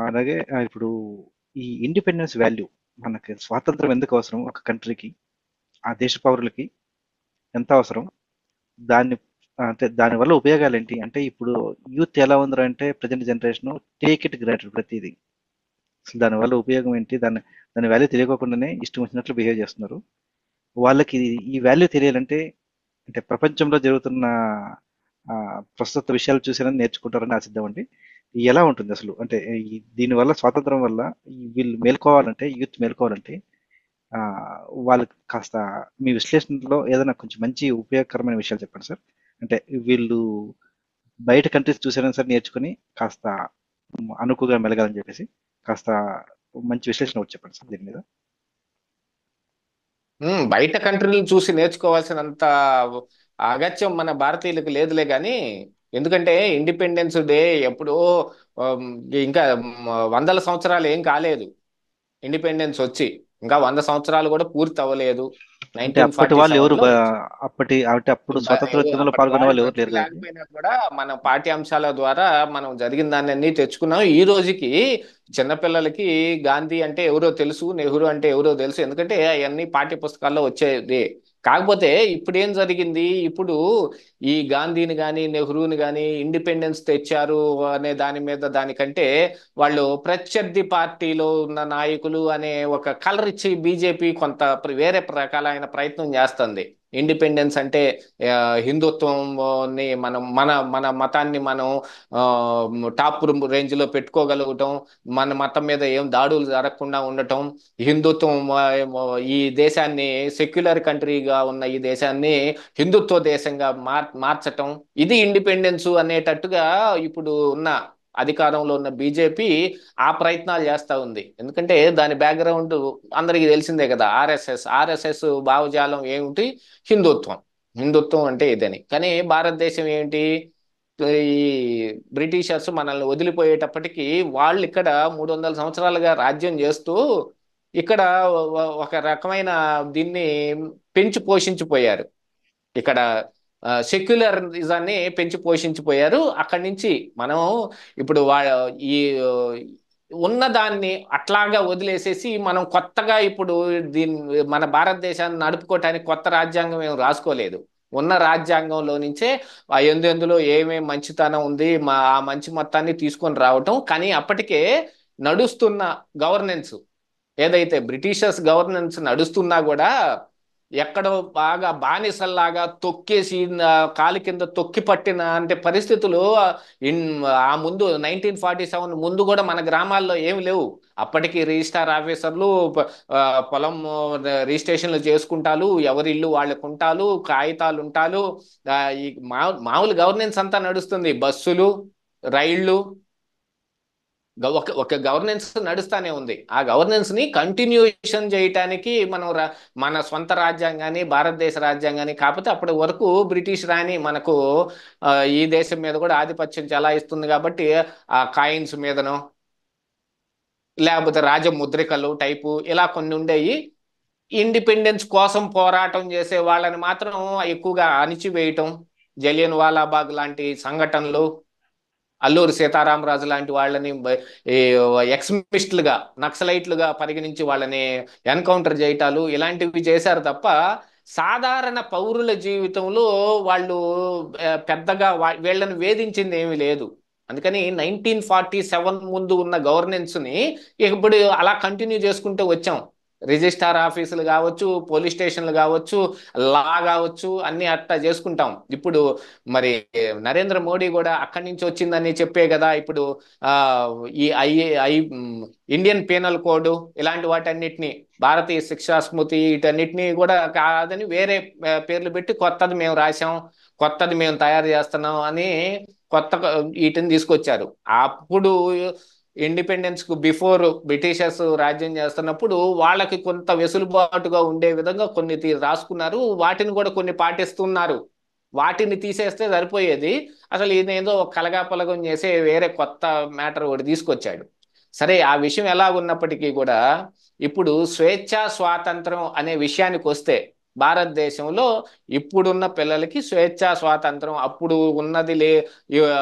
అలాగే ఇప్పుడు ఈ ఇండిపెండెన్స్ వాల్యూ మనకి స్వాతంత్రం ఎందుకు అవసరం ఒక కంట్రీకి, ఆ దేశ పౌరులకి ఎంత అవసరం, దాన్ని అంటే దానివల్ల ఉపయోగాలు ఏంటి అంటే ఇప్పుడు యూత్ ఎలా ఉందరు అంటే present generation take it granted ప్రతిదీ. అసలు దానివల్ల ఉపయోగం ఏంటి, దాని వాల్యూ తెలియకోకుండానే ఇష్టం వచ్చినట్లు బిహేవ్ చేస్తున్నారు. వాళ్ళకి ఈ వాల్యూ తెలియాలంటే అంటే ప్రపంచంలో జరుగుతున్న ఆ, ప్రస్తుత విషయాలు చూసినా నేర్చుకుంటారని ఆశిద్దామండి. ఎలా ఉంటుంది అసలు అంటే దీనివల్ల స్వాతంత్రం వల్ల వీళ్ళు మేల్కోవాలంటే యూత్ మేల్కోవాలంటే ఆ, వాళ్ళకి కాస్త మీ విశ్లేషణలో ఏదైనా కొంచెం మంచి ఉపయోగకరమైన విషయాలు చెప్పండి సార్. అంటే వీళ్ళు బయట కంట్రీస్ చూసినా సరే నేర్చుకుని కాస్త అనుకుగా మెలగాలని చెప్పేసి కాస్త మంచి విశ్లేషణ ఒకటి చెప్పండి సార్ దీని మీద. బయట కంట్రీలు చూసి నేర్చుకోవాల్సినంత అగత్యం మన భారతీయులకు లేదులే కానీ. ఎందుకంటే ఇండిపెండెన్స్ డే ఎప్పుడో ఆమ్, ఇంకా వందల సంవత్సరాలు ఏం కాలేదు. ఇండిపెండెన్స్ వచ్చి ఇంకా 100 సంవత్సరాలు కూడా పూర్తి అవ్వలేదు. అంటే నైన్టీన్ అప్పటి ఫార్టీ వాళ్ళు ఎవరు సెవెన్ లో అప్పటి అంటే అప్పుడు స్వాతంత్ర ఉద్యమంలో అప్పటి పాల్గొన్న వాళ్ళు వాళ్ళు ఎవరు బ్రతికి లేరు కదండి. లేకపోయినా కూడా మన పాఠ్యాంశాల ద్వారా మనం జరిగిన దాన్ని అన్ని తెచ్చుకున్నాం. ఈ రోజుకి చిన్నపిల్లలకి గాంధీ అంటే ఎవరో తెలుసు, నెహ్రూ అంటే ఎవరో తెలుసు, ఎందుకంటే అవన్నీ పాఠ్య పుస్తకాల్లో వచ్చేది. కాకపోతే ఇప్పుడు ఏం జరిగింది, ఇప్పుడు ఈ గాంధీని కానీ నెహ్రూని కానీ ఇండిపెండెన్స్ తెచ్చారు అనే దాని మీద దానికంటే వాళ్ళు ప్రత్యర్థి పార్టీలో ఉన్న నాయకులు అనే ఒక కలర్ ఇచ్చి బీజేపీ కొంత వేరే రకాలైన ప్రయత్నం చేస్తుంది. ఇండిపెండెన్స్ అంటే ఆ, హిందుత్వంని మనం మన మన మతాన్ని మనం ఆ, టాప్ రేంజ్ లో పెట్టుకోగలగటం, మన మతం మీద ఏం దాడులు జరగకుండా ఉండటం, హిందుత్వం ఈ దేశాన్ని సెక్యులర్ కంట్రీగా ఉన్న ఈ దేశాన్ని హిందుత్వ దేశంగా మార్చటం, ఇది ఇండిపెండెన్స్ అనేటట్టుగా ఇప్పుడు ఉన్న అధికారంలో ఉన్న బీజేపీ ఆ ప్రయత్నాలు చేస్తా ఉంది. ఎందుకంటే దాని బ్యాక్గ్రౌండ్ అందరికీ తెలిసిందే కదా. ఆర్ఎస్ఎస్ భావజాలం ఏమిటి? హిందుత్వం. హిందుత్వం అంటే ఇదని. కానీ భారతదేశం ఏంటి? ఈ బ్రిటిషర్స్ మనల్ని వదిలిపోయేటప్పటికి వాళ్ళు ఇక్కడ 300 సంవత్సరాలుగా రాజ్యం చేస్తూ ఇక్కడ ఒక రకమైన దీన్ని పెంచి పోషించిపోయారు. ఇక్కడ సెక్యులరిజాన్ని పెంచి పోషించిపోయారు. అక్కడి నుంచి మనం ఇప్పుడు ఈ ఉన్నదాన్ని అట్లాగా వదిలేసేసి మనం కొత్తగా ఇప్పుడు మన భారతదేశాన్ని నడుపుకోవటానికి కొత్త రాజ్యాంగం ఏం రాసుకోలేదు. ఉన్న రాజ్యాంగంలో నుంచే ఎందులో ఏమేమి మంచితనం ఉంది ఆ మంచి మొత్తాన్ని తీసుకొని రావటం. కానీ అప్పటికే నడుస్తున్న గవర్నెన్స్, ఏదైతే బ్రిటిషర్స్ గవర్నెన్స్ నడుస్తున్నా కూడా ఎక్కడో బాగా బానిసల్లాగా తొక్కేసి కాలు కింద తొక్కి పట్టిన అంటే పరిస్థితులు ఇన్ ఆ ముందు 1947 ముందు కూడా మన గ్రామాల్లో ఏమి లేవు. అప్పటికి రిజిస్టార్ ఆఫీసర్లు పొలం రిజిస్ట్రేషన్లు చేసుకుంటారు, ఎవరి ఇల్లు వాళ్ళకు ఉంటారు, కాగితాలు ఉంటారు. ఈ మామూలు గవర్నెన్స్ అంతా నడుస్తుంది. బస్సులు, రైళ్లు, ఒక గవర్నెన్స్ నడుస్తానే ఉంది. ఆ గవర్నెన్స్ ని కంటిన్యూషన్ చేయటానికి మనం మన సొంత రాజ్యాంగాన్ని, భారతదేశ రాజ్యాంగాన్ని, కాకపోతే అప్పటి వరకు బ్రిటిష్ రాణి మనకు ఈ దేశం మీద కూడా ఆధిపత్యం చెలాయిస్తుంది కాబట్టి ఆ కాయిన్స్ మీదనో లేకపోతే రాజముద్రికలు టైపు ఇలా కొన్ని ఉండేవి. ఇండిపెండెన్స్ కోసం పోరాటం చేసే వాళ్ళని మాత్రం ఎక్కువగా అణిచివేయటం, జలియన్ వాలాబాగ్ లాంటి సంఘటనలు, అల్లూరి సీతారామరాజు లాంటి వాళ్ళని ఈ ఎక్స్మిస్టులుగా, నక్సలైట్లుగా పరిగణించి వాళ్ళని ఎన్కౌంటర్ చేయటాలు ఇలాంటివి చేశారు తప్ప సాధారణ పౌరుల జీవితంలో వాళ్ళు పెద్దగా వీళ్ళని వేధించింది ఏమీ లేదు. అందుకని 1947 ముందు ఉన్న గవర్నెన్స్ ని ఇప్పుడు అలా కంటిన్యూ చేసుకుంటూ వచ్చాం. రిజిస్టార్ ఆఫీసులు కావచ్చు, పోలీస్ స్టేషన్లు కావచ్చు, లా కావచ్చు, అన్ని అట్టా చేసుకుంటాం. ఇప్పుడు మరి నరేంద్ర మోడీ కూడా అక్కడి నుంచి వచ్చిందని చెప్పే కదా ఇప్పుడు ఆ ఈ ఇండియన్ పీనల్ కోడ్ ఇలాంటి వాటన్నిటిని, భారతీయ శిక్షా స్మృతి వీటన్నిటిని కూడా కాదని వేరే పేర్లు పెట్టి కొత్తది మేము రాసాం, కొత్తది మేము తయారు చేస్తున్నాం అని కొత్త వీటిని తీసుకొచ్చారు. అప్పుడు ఇండిపెండెన్స్ కు బిఫోర్ బ్రిటిషర్స్ రాజ్యం చేస్తున్నప్పుడు వాళ్ళకి కొంత వెసులుబాటుగా ఉండే విధంగా కొన్ని రాసుకున్నారు. వాటిని కూడా కొన్ని పాటిస్తున్నారు. వాటిని తీసేస్తే సరిపోయేది. అసలు ఈయన ఏదో కలగాపలగం చేసే వేరే కొత్త మ్యాటర్ ఒకటి తీసుకొచ్చాడు. సరే, ఆ విషయం ఎలా ఉన్నప్పటికీ కూడా ఇప్పుడు స్వేచ్ఛ స్వాతంత్రం అనే విషయానికి వస్తే భారతదేశంలో ఇప్పుడున్న పిల్లలకి స్వేచ్ఛా స్వాతంత్రం అప్పుడు ఉన్నది ఆ,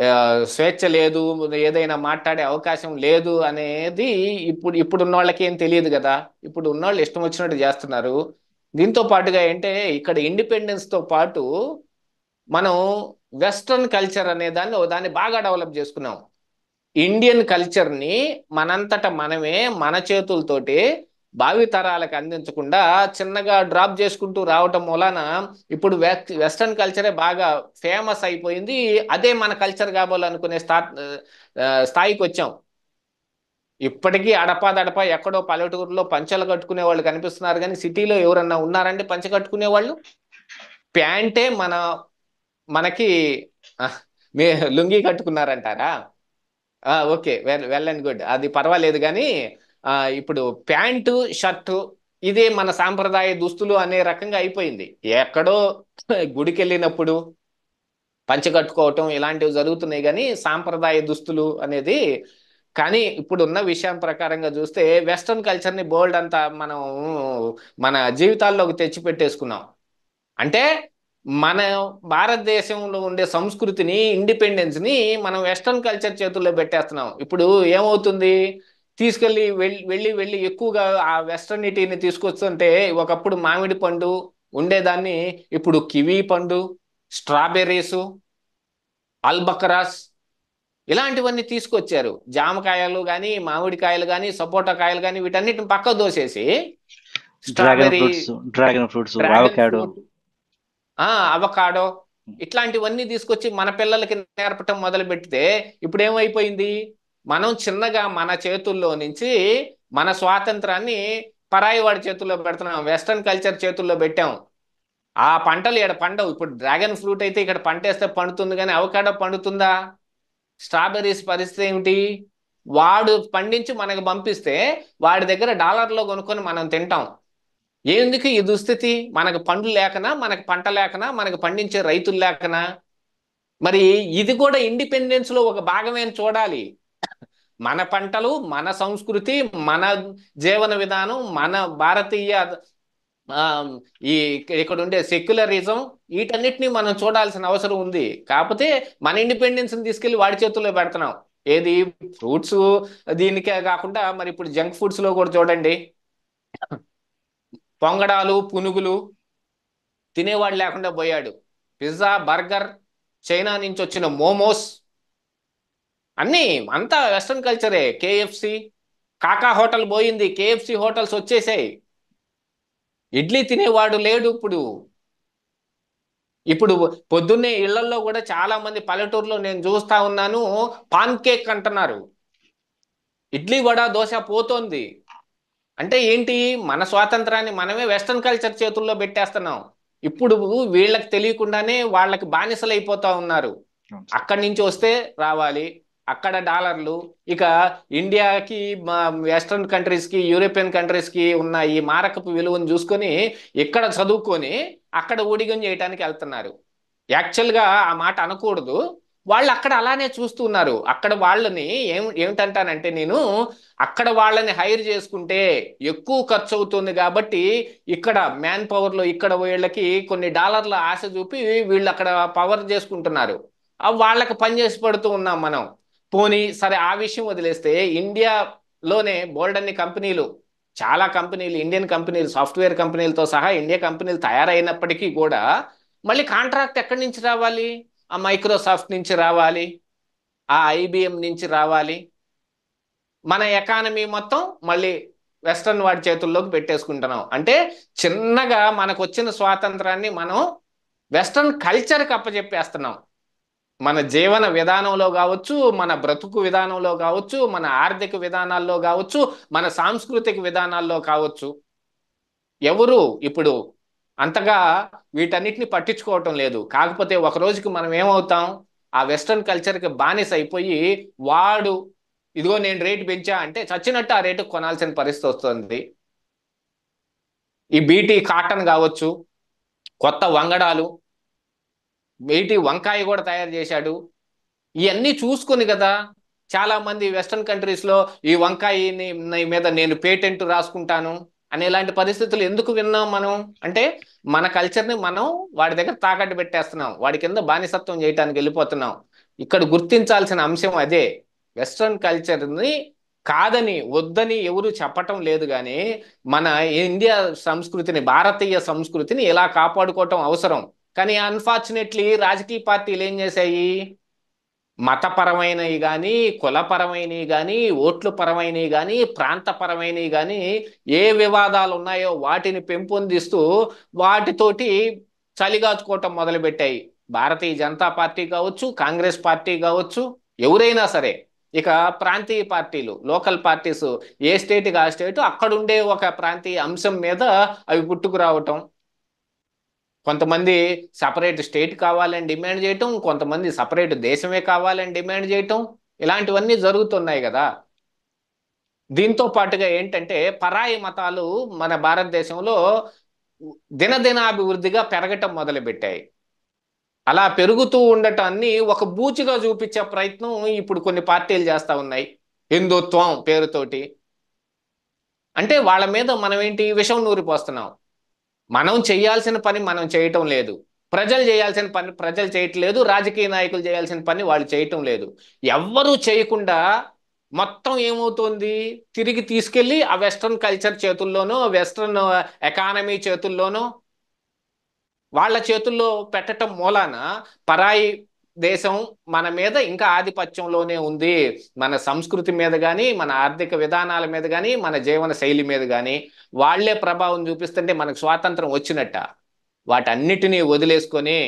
ఆ, స్వేచ్ఛ లేదు, ఏదైనా మాట్లాడే అవకాశం లేదు అనేది ఇప్పుడున్న వాళ్ళకి ఏం తెలియదు కదా. ఇప్పుడు ఉన్నవాళ్ళు ఇష్టం వచ్చినట్టు చేస్తున్నారు. దీంతో పాటుగా ఏంటంటే ఇక్కడ ఇండిపెండెన్స్ తో పాటు మనం వెస్ట్రన్ కల్చర్ అనే దాన్ని బాగా డెవలప్ చేసుకున్నాం. ఇండియన్ కల్చర్ని మనంతట మనమే మన చేతులతోటి భావి తరాలకు అందించకుండా చిన్నగా డ్రాప్ చేసుకుంటూ రావటం మూలాన ఇప్పుడు వెస్ట్రన్ కల్చరే బాగా ఫేమస్ అయిపోయింది. అదే మన కల్చర్ కాబోలనుకునే స్థాయికి వచ్చాం. ఇప్పటికీ అడపాదడపా ఎక్కడో పల్లెటూరులో పంచలు కట్టుకునే వాళ్ళు కనిపిస్తున్నారు, కానీ సిటీలో ఎవరన్నా ఉన్నారండి పంచ కట్టుకునే వాళ్ళు? ప్యాంటే మనకి ఆ, మీ లుంగీ కట్టుకున్నారంటారా? ఓకే, వెల్ అండ్ గుడ్, అది పర్వాలేదు. కానీ ఇప్పుడు ప్యాంటు షర్టు ఇదే మన సాంప్రదాయ దుస్తులు అనే రకంగా అయిపోయింది. ఎక్కడో గుడికి వెళ్ళినప్పుడు పంచ కట్టుకోవటం ఇలాంటివి జరుగుతున్నాయి, కానీ సాంప్రదాయ దుస్తులు అనేది. కానీ ఇప్పుడున్న విషయం ప్రకారంగా చూస్తే వెస్ట్రన్ కల్చర్ని బోల్డ్ అంతా మనం మన జీవితాల్లోకి తెచ్చి పెట్టేసుకున్నాం. అంటే మన భారతదేశంలో ఉండే సంస్కృతిని, ఇండిపెండెన్స్ ని మనం వెస్ట్రన్ కల్చర్ చేతుల్లో పెట్టేస్తున్నాం. ఇప్పుడు ఏమవుతుంది, తీసుకెళ్ళి వెళ్ళి వెళ్ళి ఎక్కువగా ఆ వెస్ట్రనిటీని తీసుకొస్తుంటే ఒకప్పుడు మామిడి పండు ఉండేదాన్ని ఇప్పుడు కివీ పండు, స్ట్రాబెర్రీస్, అల్బకరాస్ ఇలాంటివన్నీ తీసుకొచ్చారు. జామకాయలు కానీ, మామిడికాయలు కానీ, సపోటా కాయలు కానీ వీటన్నిటిని పక్క దోసేసి dragon strawberry, fruits, dragon fruits, dragon avocado. Fruit, avocado ఇట్లాంటివన్నీ తీసుకొచ్చి మన పిల్లలకి నేర్పటం మొదలు పెడితే ఇప్పుడు ఏమైపోయింది, మనం చిన్నగా మన చేతుల్లో నుంచి మన స్వాతంత్రాన్ని పరాయి వాడి చేతుల్లో పెడుతున్నాం, వెస్ట్రన్ కల్చర్ చేతుల్లో పెట్టాం. ఆ పంటలు ఇక్కడ పండవు. ఇప్పుడు డ్రాగన్ ఫ్రూట్ అయితే ఇక్కడ పంట వేస్తే పండుతుంది, కానీ అవకాడో పండుతుందా? స్ట్రాబెర్రీస్ పరిస్థితి ఏమిటి? వాడు పండించి మనకు పంపిస్తే వాడి దగ్గర డాలర్లో కొనుక్కొని మనం తింటాం. ఎందుకు ఈ దుస్థితి? మనకు పండ్లు లేకనా, మనకు పంట లేకనా, మనకు పండించే రైతులు లేకనా? మరి ఇది కూడా ఇండిపెండెన్స్ లో ఒక భాగమే అని చూడాలి. మన పంటలు, మన సంస్కృతి, మన జీవన విధానం, మన భారతీయ ఆ, ఈ ఇక్కడ ఉండే సెక్యులరిజం వీటన్నిటిని మనం చూడాల్సిన అవసరం ఉంది. కాకపోతే మన ఇండిపెండెన్స్ ని తీసుకెళ్లి వాడి చేతుల్లో పెడుతున్నాం. ఏది ఫ్రూట్స్ దీనికే కాకుండా మరి ఇప్పుడు జంక్ ఫుడ్స్ లో కూడా చూడండి, పొంగడాలు, పునుగులు తినేవాడు లేకుండా పోయాడు. పిజ్జా, బర్గర్, చైనా నుంచి వచ్చిన మోమోస్ అన్నీ అంతా వెస్ట్రన్ కల్చరే. కేఎఫ్సి, కాకా హోటల్ పోయింది, కేఎఫ్సి హోటల్స్ వచ్చేసాయి. ఇడ్లీ తినేవాడు లేడు ఇప్పుడు. ఇప్పుడు పొద్దున్నే ఇళ్లలో కూడా చాలా మంది పల్లెటూరులో నేను చూస్తా ఉన్నాను, పాన్ కేక్ అంటున్నారు. ఇడ్లీ వడ దోశ పోతోంది. అంటే ఏంటి, మన స్వాతంత్రాన్ని మనమే వెస్ట్రన్ కల్చర్ చేతుల్లో పెట్టేస్తున్నాం. ఇప్పుడు వీళ్ళకి తెలియకుండానే వాళ్ళకి బానిసలు అయిపోతా ఉన్నారు. అక్కడి నుంచి వస్తే రావాలి, అక్కడ డాలర్లు. ఇక ఇండియాకి, వెస్ట్రన్ కంట్రీస్ కి, యూరోపియన్ కంట్రీస్ కి ఉన్న ఈ మారకపు విలువను చూసుకొని ఇక్కడ చదువుకొని అక్కడ ఊడిగం చేయడానికి వెళ్తున్నారు. యాక్చువల్గా ఆ మాట అనకూడదు. వాళ్ళు అక్కడ అలానే చూస్తున్నారు. అక్కడ వాళ్ళని ఏమిటంటానంటే నేను, అక్కడ వాళ్ళని హైర్ చేసుకుంటే ఎక్కువ ఖర్చు అవుతుంది కాబట్టి ఇక్కడ మ్యాన్ పవర్లో ఇక్కడ వీళ్ళకి కొన్ని డాలర్ల ఆశ చూపి వీళ్ళు అక్కడ పవర్ చేసుకుంటున్నారు. వాళ్ళకి పని చేసి పడుతూ ఉన్నాం మనం. పోనీ సరే, ఆ విషయం వదిలేస్తే ఇండియాలోనే బోల్డ్ కంపెనీలు, చాలా కంపెనీలు, ఇండియన్ కంపెనీలు, సాఫ్ట్వేర్ కంపెనీలతో సహా ఇండియా కంపెనీలు తయారైనప్పటికీ కూడా మళ్ళీ కాంట్రాక్ట్ ఎక్కడి నుంచి రావాలి? ఆ మైక్రోసాఫ్ట్ నుంచి రావాలి, ఆ ఐబిఎం నుంచి రావాలి. మన ఎకానమీ మొత్తం మళ్ళీ వెస్ట్రన్ వాడి చేతుల్లోకి పెట్టేసుకుంటున్నాం. అంటే చిన్నగా మనకు వచ్చిన స్వాతంత్రాన్ని మనం వెస్ట్రన్ కల్చర్కి అప్పచెప్పేస్తున్నాం. మన జీవన విధానంలో కావచ్చు, మన బ్రతుకు విధానంలో కావచ్చు, మన ఆర్థిక విధానాల్లో కావచ్చు, మన సాంస్కృతిక విధానాల్లో కావచ్చు. ఎవరు ఇప్పుడు అంతగా వీటన్నిటిని పట్టించుకోవటం లేదు. కాకపోతే ఒక రోజుకి మనం ఏమవుతాం, ఆ వెస్ట్రన్ కల్చర్కి బానిస అయిపోయి వాడు ఇదిగో నేను రేటు పెంచా అంటే చచ్చినట్టు ఆ రేటు కొనాల్సిన పరిస్థితి వస్తుంది. ఈ బీటీ కాటన్ కావచ్చు, కొత్త వంగడాలు, బీటీ వంకాయ కూడా తయారు చేశాడు. ఇవన్నీ చూసుకొని కదా చాలా మంది వెస్ట్రన్ కంట్రీస్ లో ఈ వంకాయ మీద నేను పేటెంట్ రాసుకుంటాను, అనేలాంటి పరిస్థితులు ఎందుకు విన్నాం మనం? అంటే మన కల్చర్ని మనం వాడి దగ్గర తాకట్టు పెట్టేస్తున్నాం, వాడి కింద బానిసత్వం చేయడానికి వెళ్ళిపోతున్నాం. ఇక్కడ గుర్తించాల్సిన అంశం అదే. వెస్ట్రన్ కల్చర్ని కాదని వద్దని ఎవరు చెప్పటం లేదు, కానీ మన ఇండియా సంస్కృతిని, భారతీయ సంస్కృతిని ఇలా కాపాడుకోవటం అవసరం. కానీ అన్ఫార్చునేట్లీ రాజకీయ పార్టీలు ఏం చేశాయి? మతపరమైనవి కానీ, కులపరమైనవి కానీ, ఓట్ల పరమైనవి కానీ, ప్రాంతపరమైనవి కానీ, ఏ వివాదాలు ఉన్నాయో వాటిని పెంపొందిస్తూ వాటితోటి చలిగాచుకోవటం మొదలుపెట్టాయి. భారతీయ జనతా పార్టీ కావచ్చు, కాంగ్రెస్ పార్టీ కావచ్చు, ఎవరైనా సరే. ఇక ప్రాంతీయ పార్టీలు, లోకల్ పార్టీస్, ఏ స్టేట్కి ఆ స్టేట్ అక్కడుండే ఒక ప్రాంతీయ అంశం మీద అవి పుట్టుకురావటం. కొంతమంది సపరేట్ స్టేట్ కావాలని డిమాండ్ చేయటం, కొంతమంది సపరేట్ దేశమే కావాలని డిమాండ్ చేయటం, ఇలాంటివన్నీ జరుగుతున్నాయి కదా. దీంతో పాటుగా ఏంటంటే పరాయి మతాలు మన భారతదేశంలో దినదినాభివృద్ధిగా పెరగటం మొదలుపెట్టాయి. అలా పెరుగుతూ ఉండటాన్ని ఒక బూచిగా చూపించే ప్రయత్నం ఇప్పుడు కొన్ని పార్టీలు చేస్తా ఉన్నాయి, హిందుత్వం పేరుతోటి. అంటే వాళ్ళ మీద మనం ఏంటి, విషం నూరిపోస్తున్నాం. మనం చేయాల్సిన పని మనం చేయటం లేదు, ప్రజలు చేయాల్సిన పని ప్రజలు చేయట్లేదు, రాజకీయ నాయకులు చేయాల్సిన పని వాళ్ళు చేయటం లేదు. ఎవ్వరూ చేయకుండా మొత్తం ఏమవుతుంది, తిరిగి తీసుకెళ్ళి ఆ వెస్ట్రన్ కల్చర్ చేతుల్లోనో, వెస్ట్రన్ ఎకానమీ చేతుల్లోనో, వాళ్ళ చేతుల్లో పెట్టడం మూలాన పరాయి దేశం మన మీద ఇంకా ఆధిపత్యంలోనే ఉంది. మన సంస్కృతి మీద కానీ, మన ఆర్థిక విధానాల మీద కానీ, మన జీవన శైలి మీద కానీ వాళ్లే ప్రభావం చూపిస్తుంటే మనకు స్వాతంత్రం వచ్చినట్ట? వాటన్నిటినీ వదిలేసుకొని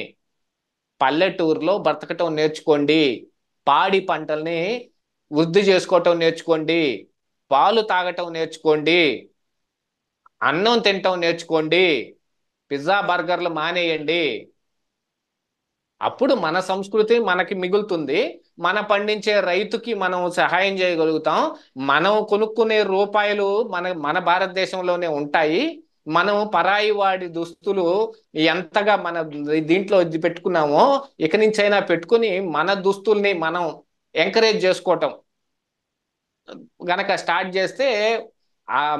పల్లెటూరులో బ్రతకటం నేర్చుకోండి, పాడి పంటల్ని వృద్ధి చేసుకోవటం నేర్చుకోండి, పాలు తాగటం నేర్చుకోండి, అన్నం తినటం నేర్చుకోండి, పిజ్జా బర్గర్లు మానేయండి. అప్పుడు మన సంస్కృతి మనకి మిగులుతుంది, మన పండించే రైతుకి మనం సహాయం చేయగలుగుతాం, మనం కొనుక్కునే రూపాయలు మన మన భారతదేశంలోనే ఉంటాయి. మనం పరాయి వాడి దుస్తులు ఎంతగా మన దీంట్లో ఇది పెట్టుకున్నామో ఇక నుంచైనా పెట్టుకుని మన దుస్తుల్ని మనం ఎంకరేజ్ చేసుకోవటం గనక స్టార్ట్ చేస్తే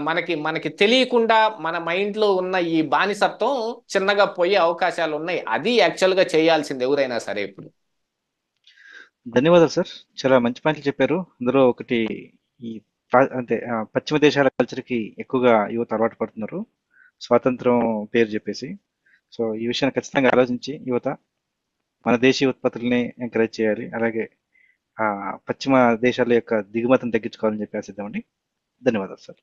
మనకి మనకి తెలియకుండా మన మైండ్లో ఉన్న ఈ బానిసత్వం చిన్నగా పోయే అవకాశాలు ఉన్నాయి. అది యాక్చువల్గా చేయాల్సింది ఎవరైనా సరే ఇప్పుడు. ధన్యవాదాలు సార్, చాలా మంచి పాయింట్లు చెప్పారు. అందులో ఒకటి ఈ అంటే పశ్చిమ దేశాల కల్చర్కి ఎక్కువగా యువత అలవాటు పడుతున్నారు, స్వాతంత్రం పేరు చెప్పేసి. సో ఈ విషయాన్ని ఖచ్చితంగా ఆలోచించి యువత మన దేశీయ ఉత్పత్తుల్ని ఎంకరేజ్ చేయాలి, అలాగే పశ్చిమ దేశాల యొక్క దిగుమతిని తగ్గించుకోవాలని చెప్పి ఆశిద్దామండి. ధన్యవాదాలు సార్.